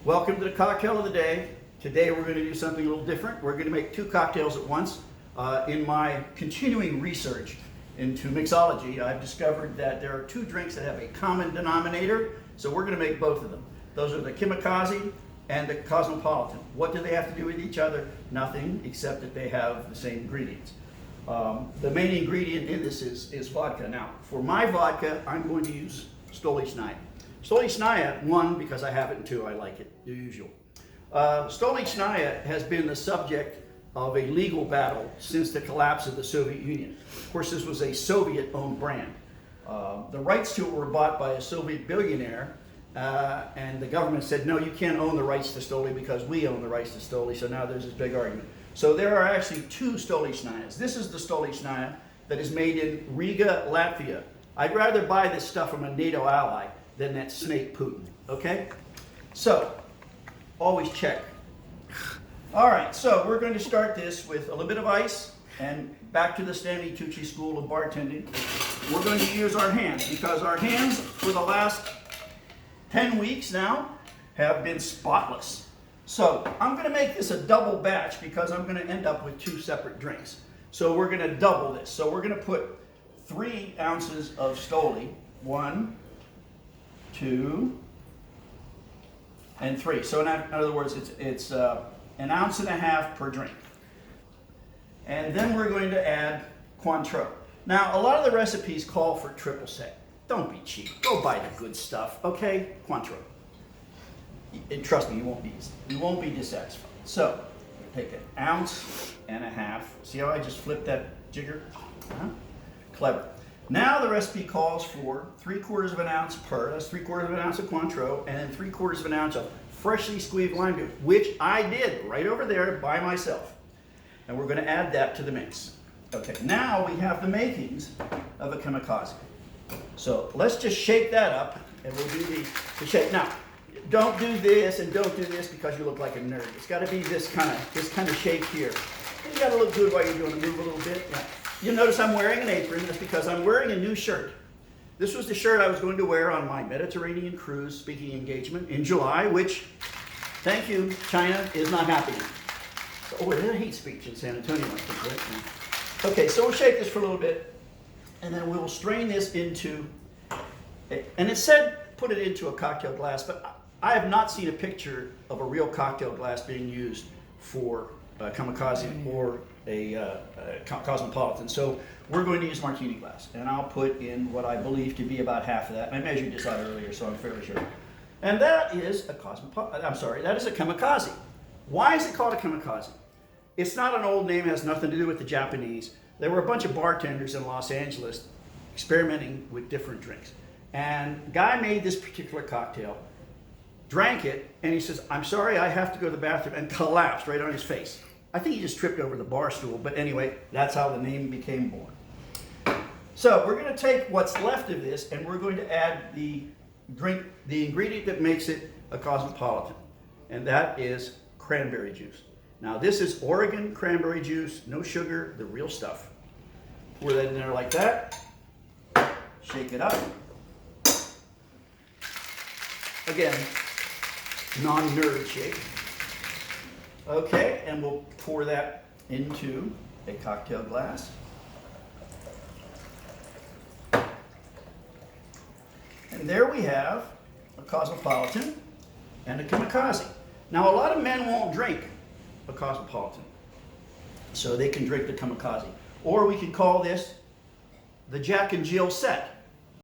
Welcome to the cocktail of the day. Today we're going to do something a little different. We're going to make two cocktails at once. In my continuing research into mixology, I've discovered that there are two drinks that have a common denominator, so we're going to make both of them. Those are the Kamikaze and the Cosmopolitan. What do they have to do with each other? Nothing, except that they have the same ingredients. The main ingredient in this is vodka. Now, for my vodka, I'm going to use Stolichnaya. Stolichnaya, one, because I have it, and two, I like it, the usual. Stolichnaya has been the subject of a legal battle since the collapse of the Soviet Union. Of course, this was a Soviet-owned brand. The rights to it were bought by a Soviet billionaire, and the government said, no, you can't own the rights to Stoli because we own the rights to Stoli, so now there's this big argument. So there are actually two Stolichnayas. This is the Stolichnaya that is made in Riga, Latvia. I'd rather buy this stuff from a NATO ally than that snake Putin, okay? So, always check. All right, so we're going to start this with a little bit of ice, and back to the Stanley Tucci School of Bartending. We're going to use our hands, because our hands for the last 10 weeks now have been spotless. So, I'm going to make this a double batch because I'm going to end up with two separate drinks. So we're going to double this. So we're going to put 3 ounces of Stoli, 1, 2, and 3. So in other words, it's 1.5 ounces per drink. And then we're going to add Cointreau. Now, a lot of the recipes call for triple sec. Don't be cheap. Go buy the good stuff, okay? Cointreau. And trust me, you won't be dissatisfied. So, take 1.5 ounces. See how I just flipped that jigger? Clever. Now the recipe calls for 3/4 of an ounce per. That's 3/4 of an ounce of Cointreau, and then 3/4 of an ounce of freshly squeezed lime juice, which I did right over there by myself. And we're going to add that to the mix. Okay, now we have the makings of a Kamikaze. So let's just shake that up, and we'll do the shake. Now, don't do this and don't do this because you look like a nerd. It's got to be this kind of shake here. And you got to look good while you're doing it. Move a little bit. Yeah. You'll notice I'm wearing an apron. That's because I'm wearing a new shirt. This was the shirt I was going to wear on my Mediterranean cruise speaking engagement in July, which, thank you, China, is not happening. So, there's a hate speech in San Antonio, I think, right? Okay, so we'll shake this for a little bit, and then we'll strain this into, and it said put it into a cocktail glass, but I have not seen a picture of a real cocktail glass being used for Kamikaze or a Cosmopolitan. So we're going to use martini glass, and I'll put in what I believe to be about half of that. I measured this out earlier, so I'm fairly sure. And that is a that is a Kamikaze. Why is it called a Kamikaze? It's not an old name, it has nothing to do with the Japanese. There were a bunch of bartenders in Los Angeles experimenting with different drinks. And a guy made this particular cocktail, drank it, and he says, I'm sorry, I have to go to the bathroom, and collapsed right on his face. I think he just tripped over the bar stool, but anyway, that's how the name became born. So we're going to take what's left of this, and we're going to add the ingredient that makes it a Cosmopolitan, and that is cranberry juice. Now this is Oregon cranberry juice, no sugar, the real stuff. Pour that in there like that, shake it up. Again, non-nerd shake. Okay, and we'll pour that into a cocktail glass. And there we have a Cosmopolitan and a Kamikaze. Now, a lot of men won't drink a Cosmopolitan, so they can drink the Kamikaze. Or we could call this the Jack and Jill set.